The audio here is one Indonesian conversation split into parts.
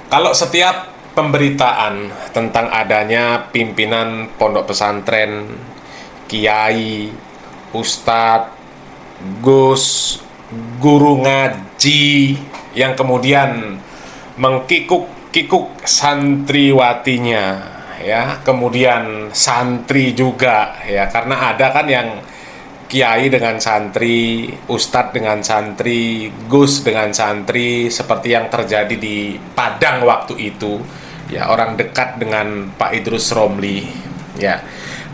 Kalau setiap pemberitaan tentang adanya pimpinan pondok pesantren, kiai, ustadz, gus, guru ngaji yang kemudian mengkikuk-kikuk santriwatinya, ya, kemudian santri juga, ya, karena ada kan yang kiai dengan santri, ustadz dengan santri, gus dengan santri, seperti yang terjadi di Padang waktu itu, ya, orang dekat dengan Pak Idrus Romli, ya.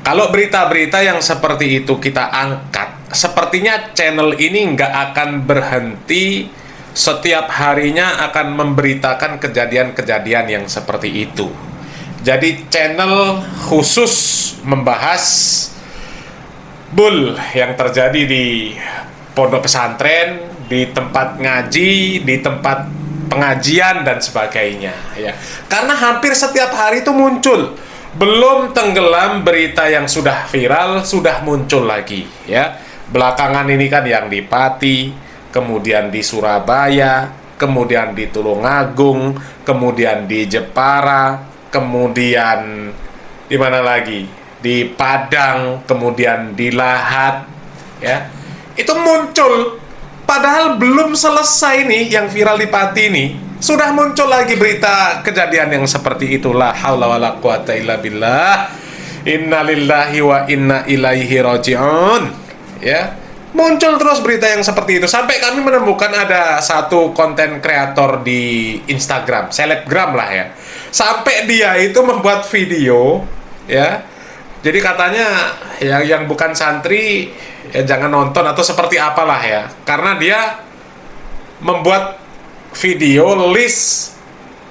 Kalau berita-berita yang seperti itu kita angkat, sepertinya channel ini nggak akan berhenti, setiap harinya akan memberitakan kejadian-kejadian yang seperti itu. Jadi channel khusus membahas bull yang terjadi di pondok pesantren, di tempat ngaji, di tempat pengajian dan sebagainya, ya. Karena hampir setiap hari itu muncul, belum tenggelam berita yang sudah viral sudah muncul lagi, ya. Belakangan ini kan yang di Pati, kemudian di Surabaya, kemudian di Tulungagung, kemudian di Jepara, kemudian di mana lagi? Di Padang, kemudian di Lahat, ya. Itu muncul, padahal belum selesai nih yang viral di Pati ini, sudah muncul lagi berita kejadian yang seperti itulah. Haula wala quwata illa billah. Innalillahi wa inna ilaihi raji'un. Ya. Muncul terus berita yang seperti itu sampai kami menemukan ada satu konten kreator di Instagram, selebgram lah ya. Sampai dia itu membuat video, ya. Jadi katanya yang bukan santri ya jangan nonton atau seperti apalah ya. Karena dia membuat video list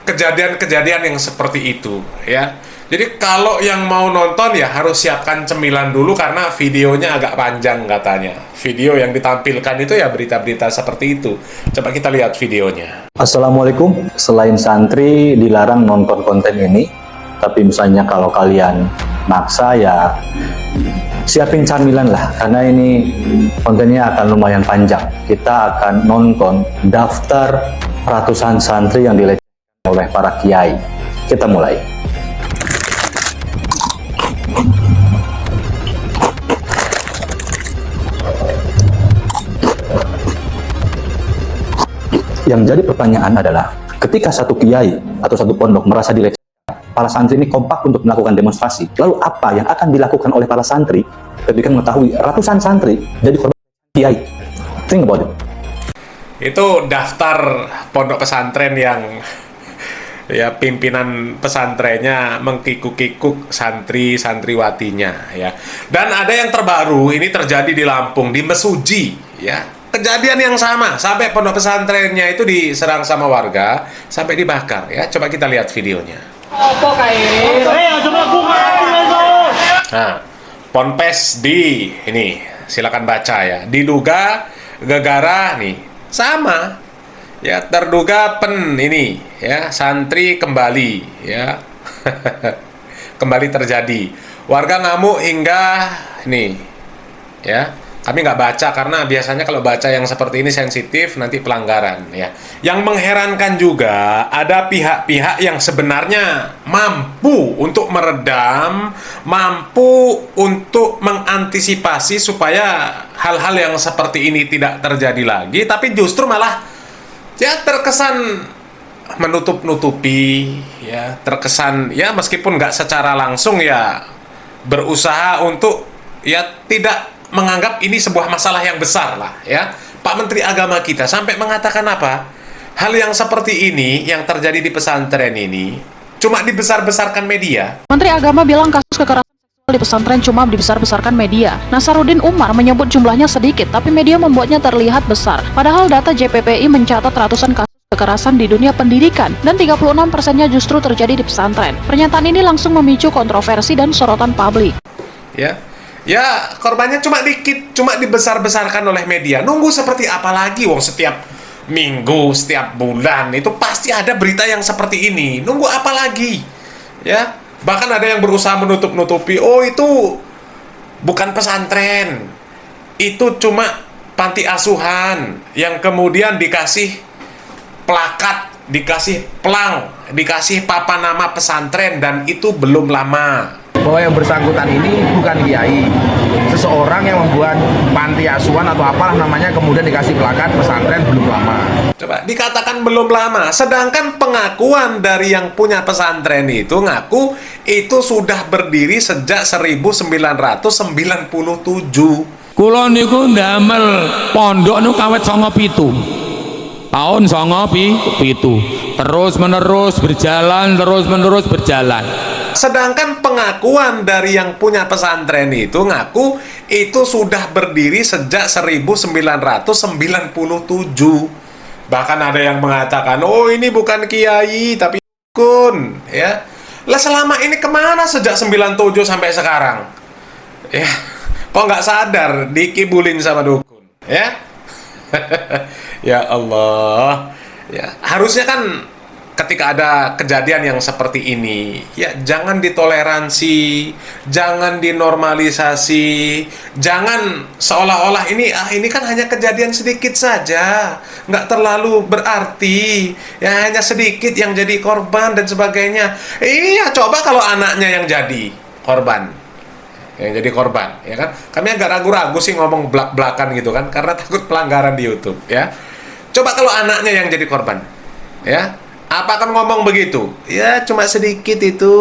kejadian-kejadian yang seperti itu, ya. Jadi kalau yang mau nonton ya harus siapkan cemilan dulu karena videonya agak panjang katanya. Video yang ditampilkan itu ya berita-berita seperti itu. Coba kita lihat videonya. Assalamualaikum. Selain santri dilarang nonton konten ini, tapi misalnya kalau kalian maksa ya siapin camilan lah, karena ini kontennya akan lumayan panjang. Kita akan nonton daftar ratusan santri yang dilecehkan oleh para kiai. Kita mulai. Yang jadi pertanyaan adalah, ketika satu kiai atau satu pondok merasa dilecehkan, para santri ini kompak untuk melakukan demonstrasi. Lalu apa yang akan dilakukan oleh para santri ketika mengetahui ratusan santri jadi korban kiai? Think about it. Itu daftar pondok pesantren yang ya pimpinan pesantrennya mengkikuk-kikuk santri-santriwatinya, ya. Dan ada yang terbaru, ini terjadi di Lampung, di Mesuji, ya. Kejadian yang sama, sampai pondok pesantrennya itu diserang sama warga, sampai dibakar, ya. Coba kita lihat videonya. Nah, ponpes di ini silakan baca ya. Diduga gegara nih sama ya, terduga ini ya santri kembali ya. Kembali terjadi. Warga ngamuk hingga nih ya. Kami nggak baca karena biasanya kalau baca yang seperti ini sensitif, nanti pelanggaran ya. Yang mengherankan juga ada pihak-pihak yang sebenarnya mampu untuk meredam, mampu untuk mengantisipasi supaya hal-hal yang seperti ini tidak terjadi lagi, tapi justru malah ya terkesan menutup-nutupi ya, terkesan ya meskipun nggak secara langsung ya berusaha untuk ya tidak menganggap ini sebuah masalah yang besar lah ya. Pak Menteri Agama kita sampai mengatakan apa? Hal yang seperti ini yang terjadi di pesantren ini cuma dibesar-besarkan media. Menteri Agama bilang kasus kekerasan seksual di pesantren cuma dibesar-besarkan media. Nasaruddin Umar menyebut jumlahnya sedikit, tapi media membuatnya terlihat besar. Padahal data JPPI mencatat ratusan kasus kekerasan di dunia pendidikan dan 36%-nya justru terjadi di pesantren. Pernyataan ini langsung memicu kontroversi dan sorotan publik. Ya, korbannya cuma dikit, cuma dibesar-besarkan oleh media. Nunggu seperti apa lagi, wong setiap minggu, setiap bulan itu pasti ada berita yang seperti ini. Nunggu apa lagi? Ya, bahkan ada yang berusaha menutup-nutupi, oh itu bukan pesantren. Itu cuma panti asuhan yang kemudian dikasih plakat dikasih plang, dikasih papan nama pesantren, dan itu belum lama. Bahwa yang bersangkutan ini bukan kiai, seseorang yang membuat panti asuhan atau apalah namanya, kemudian dikasih plakat pesantren belum lama. Coba dikatakan belum lama, sedangkan pengakuan dari yang punya pesantren itu ngaku itu sudah berdiri sejak 1997. Kula niku ndamel pondok niku kawit 97. Tahun 97. Terus menerus berjalan, terus menerus berjalan. Sedangkan pengakuan dari yang punya pesantren itu ngaku itu sudah berdiri sejak 1997. Bahkan ada yang mengatakan, oh ini bukan kiai tapi dukun, ya. Lah selama ini kemana sejak 97 sampai sekarang? Ya, kok nggak sadar dikibulin sama dukun, ya? Ya Allah, ya harusnya kan ketika ada kejadian yang seperti ini, ya jangan ditoleransi, jangan dinormalisasi, jangan seolah-olah ini kan hanya kejadian sedikit saja, nggak terlalu berarti, ya hanya sedikit yang jadi korban dan sebagainya. Iya, coba kalau anaknya yang jadi korban, ya kan? Kami agak ragu-ragu sih ngomong belak-belakan gitu kan, karena takut pelanggaran di YouTube, ya. Coba kalau anaknya yang jadi korban, ya. Apa akan ngomong begitu? Ya cuma sedikit itu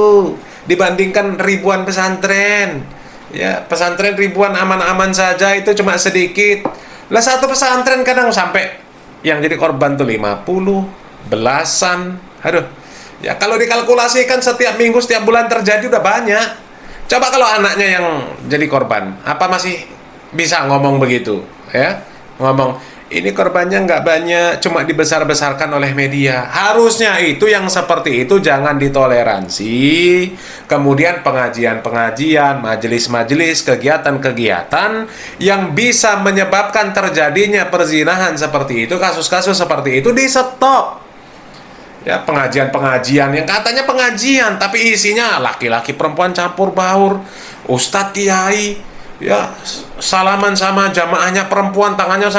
dibandingkan ribuan pesantren. Ya pesantren ribuan aman-aman saja itu cuma sedikit. Lah satu pesantren kadang sampai yang jadi korban tuh 50, belasan. Aduh. Ya kalau dikalkulasikan setiap minggu, setiap bulan terjadi udah banyak. Coba kalau anaknya yang jadi korban, apa masih bisa ngomong begitu? Ya, ngomong ini korbannya nggak banyak, cuma dibesar-besarkan oleh media. Harusnya itu yang seperti itu jangan ditoleransi. Kemudian pengajian-pengajian, majelis-majelis, kegiatan-kegiatan yang bisa menyebabkan terjadinya perzinahan seperti itu, kasus-kasus seperti itu di stop. Ya, pengajian-pengajian yang katanya pengajian, tapi isinya laki-laki perempuan campur baur, ustadz kiai, ya salaman sama jamaahnya perempuan, tangannya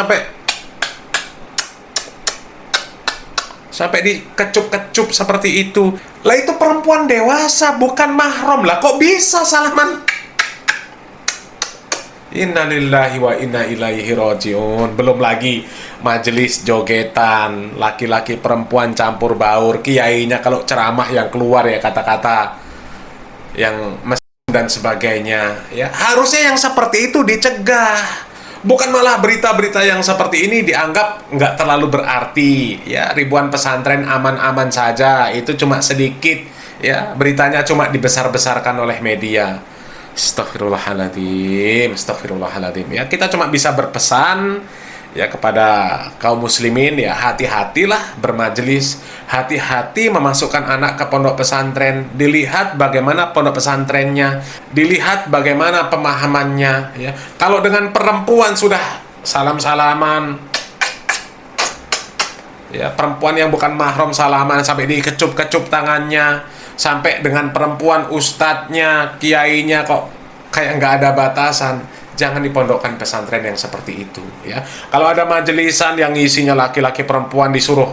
sampai dikecup-kecup seperti itu. Lah itu perempuan dewasa, bukan mahram. Lah kok bisa salaman? Innalillahi wa inna ilaihi rajiun. Belum lagi majelis jogetan, laki-laki perempuan campur baur, kiainya kalau ceramah yang keluar ya kata-kata yang mesum dan sebagainya. Ya, harusnya yang seperti itu dicegah. Bukan malah berita-berita yang seperti ini dianggap nggak terlalu berarti. Ya, ribuan pesantren aman-aman saja, itu cuma sedikit. Ya, beritanya cuma dibesar-besarkan oleh media. Astagfirullahaladzim, astagfirullahaladzim. Ya, kita cuma bisa berpesan ya kepada kaum muslimin, ya hati-hatilah bermajelis, hati-hati memasukkan anak ke pondok pesantren. Dilihat bagaimana pondok pesantrennya, dilihat bagaimana pemahamannya, ya. Kalau dengan perempuan sudah salam-salaman, ya perempuan yang bukan mahram salaman sampai dikecup-kecup tangannya, sampai dengan perempuan ustadznya, kiainya kok kayak nggak ada batasan. Jangan dipondokkan pesantren yang seperti itu, ya. Kalau ada majelisan yang isinya laki-laki perempuan disuruh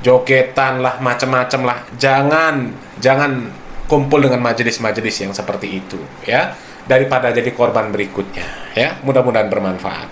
jogetan lah, macam-macam lah, jangan kumpul dengan majelis-majelis yang seperti itu, ya, daripada jadi korban berikutnya, ya. Mudah-mudahan bermanfaat.